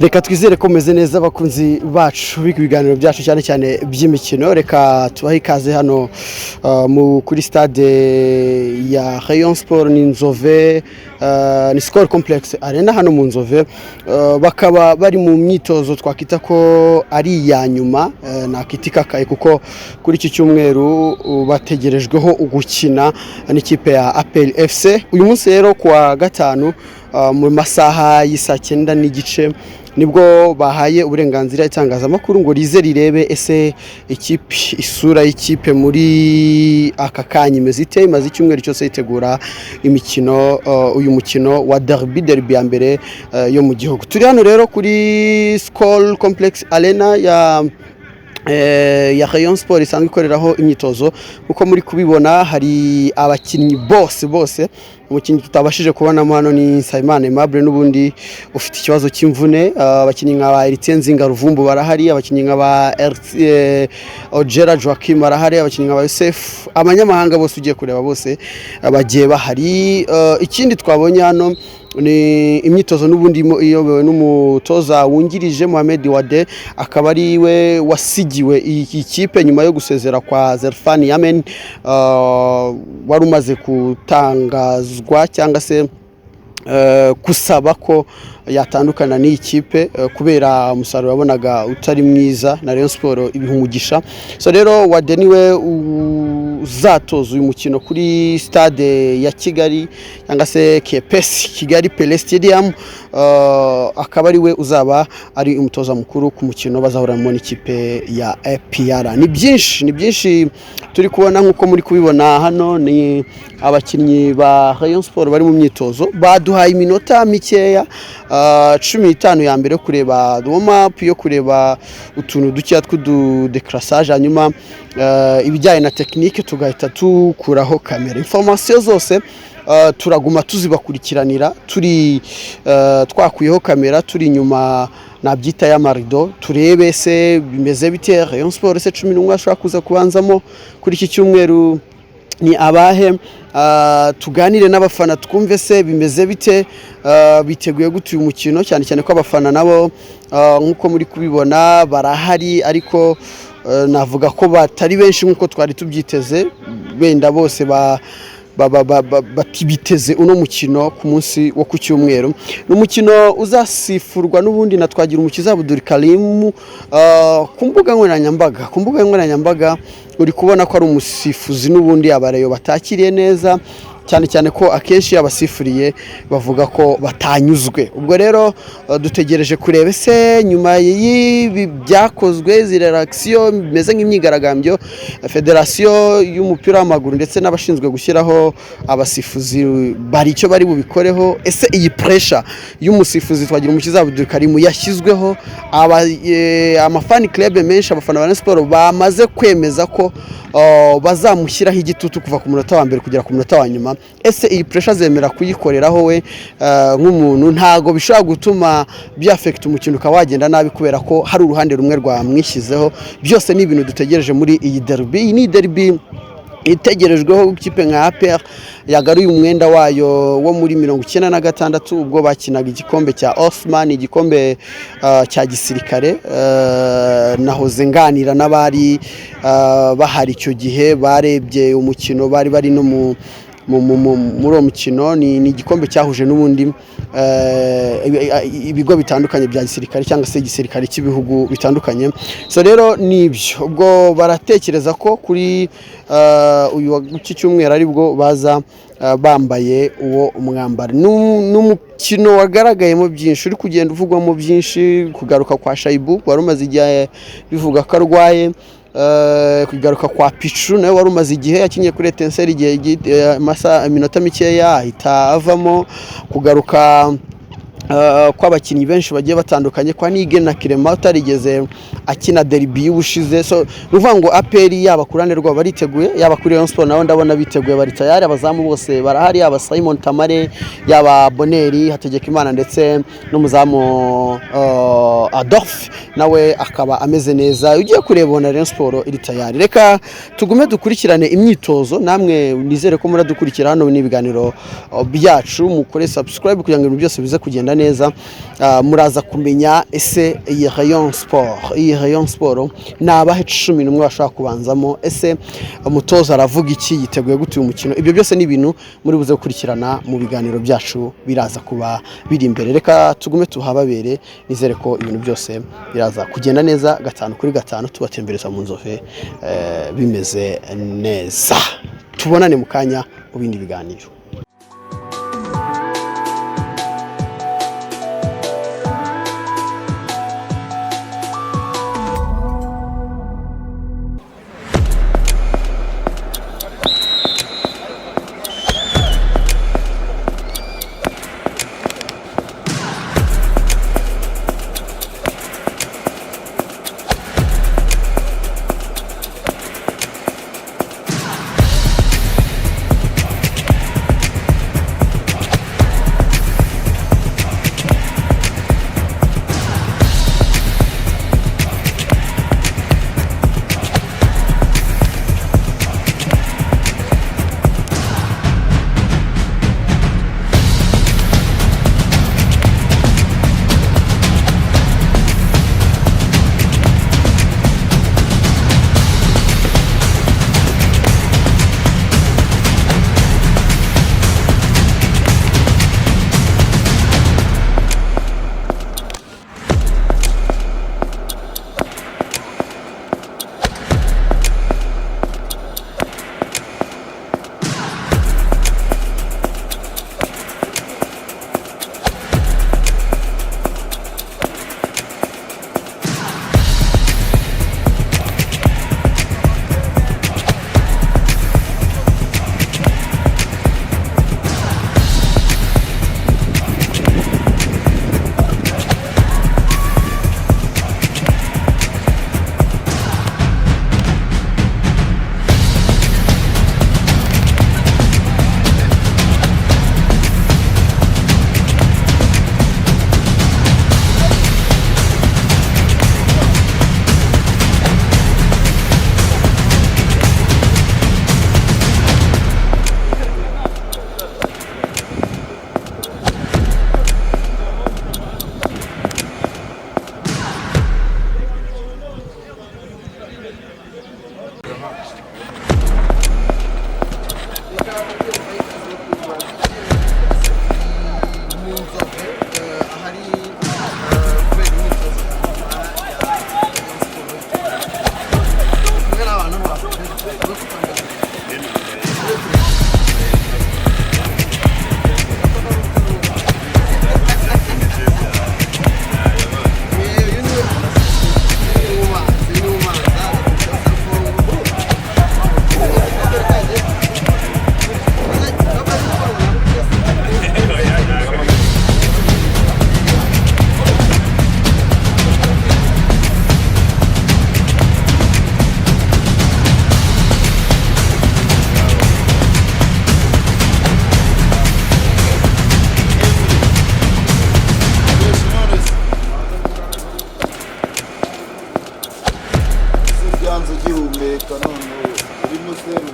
reka twizere ko meze neza abakunzi bacu b'ibiganiro byacu cyane cyane by'imikino. Reka tubahe ikaze hano kuri stade ya Rayon Sport n'Inzove, ni Skol Complex Arena hano mu Nzove. Bakaba bari mu myitozo twakita ko ari ya nyuma, nakitikakaye kuko kuri iki cyumweru bategerejweho gukina n'ikipe ya APR FC. Uyu munsi rero kwa gatanu mu masaha y'isa 9 n'igice nibwo bahaye uburenganzira itangazamakuru ngo rize rirebe ese ikipe isura y'ikipe muri aka kanya imeze icyumweru cyose yitegura imikino, uyu mukino wa derby ya mbere yo mu gihugu. Turi hano rero kuri Skol Complex Arena ya Rayon Sport isanzwe ikoreraho imyitozo. Uko muri kubibona hari abakinnyi bose. Umukinnyi tutabashije kubonamo hano ni Nsabimana Aimable n'ubundi ufite ikibazo cy'imvune. Abakinnyi nka Yitegura Ruvumbu barahari, abakinnyi nka Ojera Joachim barahari, abakinnyi nka Yosef, abanyamahanga bose ugiye kureba bose bagiye bahari. Ikindi twabonye hano ni imyitozo n'ubundi iyobowe n'umutoza wungirije Mohamed Wade, akaba ari we wasigiwe iyi kipe nyuma yo gusezera kwa Zerfan Yamen wari umaze gutangazwa cyangwa se kusaba ko yatandukana n'iyi kipe kubera umusaruro wabonaga utari mwiza na Rayon Sport ibihumugisha. So rero Wade niwe uzatoza uyu mukino kuri stade ya Kigali cyangwa se KPS Kigali Pele Stadium. Akaba ari we uzaba ari umutoza mukuru ku mukino bazahuramo n'ikipe ya APR. Ni byinshi turi kubona nkuko muri kubibona hano. Ni abakinnyi ba Rayon Sport bari mu myitozo, baduhaye iminota mikeya 15 ya mbere kureba warm up, yo kureba utuntu duke tw'udecrassage, hanyuma ibijyanye na technique tugahita tukuraho kamera. Information zose turaguma tuzibakurikiranira, turi twakuyeho kamera, turi nyuma nabyita ya marido, turebe se bimeze bite. Rayon Sport se 11 ashaka kuza kubanzamo kuri iki cyumweru ni abahe, tuganire n'abafana twumve se bimeze bite, biteguye gute uyu mukino, cyane cyane ko abafana nabo nkuko muri kubibona barahari, ariko navuga ko batari benshi nkuko twari tubyiteze. Benda bose batibiteze uno mukino ku munsi wo ku cyumweru. N'umukino uzasifurwa n'ubundi na Twagira Umukiza Abdul Karim ku mbuga nkoranyambaga. Uri kubona ko ari umusifuzi n'ubundi abareyo batakiriye neza, cyane ko akenshi abasifuriye bavuga ko batanyuzwe. Ubwo rero dutegereje kureba se nyuma y'ibi byakozwe zire reaction bimeze nk'imyigaragambyo, Federation y'umupira w'amaguru ndetse n'abashinzwe gushyiraho abasifuzi bari icyo bari bubikoreho. Ese iyi pressure y'umusifuzi Twagira Umukiza Abdul Karim yashyizweho, amafani club menshi, abafana ba Sport bamaze kwemeza ko bazamushyiraho igitutu kuva ku munota wa mbere kugera ku munota wa nyuma. Ese iyi pressure zemera kuyikoreraho we nk'umuntu? Ntago bishobora gutuma byafect umukino ukawagenda nabi kubera ko hari uruhande rumwe rwamwishyizeho. Byose ni ibintu dutegereje muri iyi derby. Iyi ni derby itegerejweho ikipe nka APR yagaruye umwenda wayo wo muri 1996 ubwo bakinaga igikombe cya Osman, igikombe cya gisirikare. Nahoze nganira n'abari bahari icyo gihe, barebye umukino, bari no muri uwo mukino. Ni igikombe cyahuje n'ubundi ibigo bitandukanye bya gisirikare cyangwa se igisirikare cy'ibihugu bitandukanye. So rero nibyo, ubwo baratekereza ko kuri uyu w'iki cyumweru aribwo baza bambaye uwo umwambaro. N'umukino wagaragayemo byinshi, uri kugenda uvugwamo byinshi. Kugaruka kwa Shaibu wari umaze igihe bivuga ko arwaye, kugaruka kwa Pichu nawe wari umaze igihe yakinye kuri Etincelle igihe iminota mikeya ahita avamo. Kugaruka kw'abakinnyi benshi bagiye batandukanye, kwa Nige na Kirema utarigeze akina derby y'ubushize. So ruvuga ngo APR yaba kurane rwa bariteguye, yaba kuri Rayon Sport naho ndabona biteguye, bari tayari. Abazamu bose barahari, yaba Simon Tamare, yaba Boneri Hategekimana ndetse n'umuzamu Adolphe nawe akaba ameze neza. Ugiye kureba na Rayon Sport iri tayari. Reka tugume dukurikirane imyitozo, namwe nizere ko muradukurikira hano n'ibiganiro byacu. Mukore subscribe kugira ngo ibintu byose bize kugenda kugenda neza. Muraza kumenya ese iyi Rayon Sport ni abahe 11 bashaka kubanzamo, ese umutoza aravuga iki, yiteguye gute uyu mukino. Ibyo byose ni ibintu muri buze gukurikirana mu biganiro byacu biraza kuba biri imbere. Reka tugume tuhababere, nizere ko ibintu byose biraza kugenda neza 5 kuri 5 tubatembereza mu Nzove bimeze neza. Tubonane mu kanya mu bindi biganiro. Gihumeka none urimo seru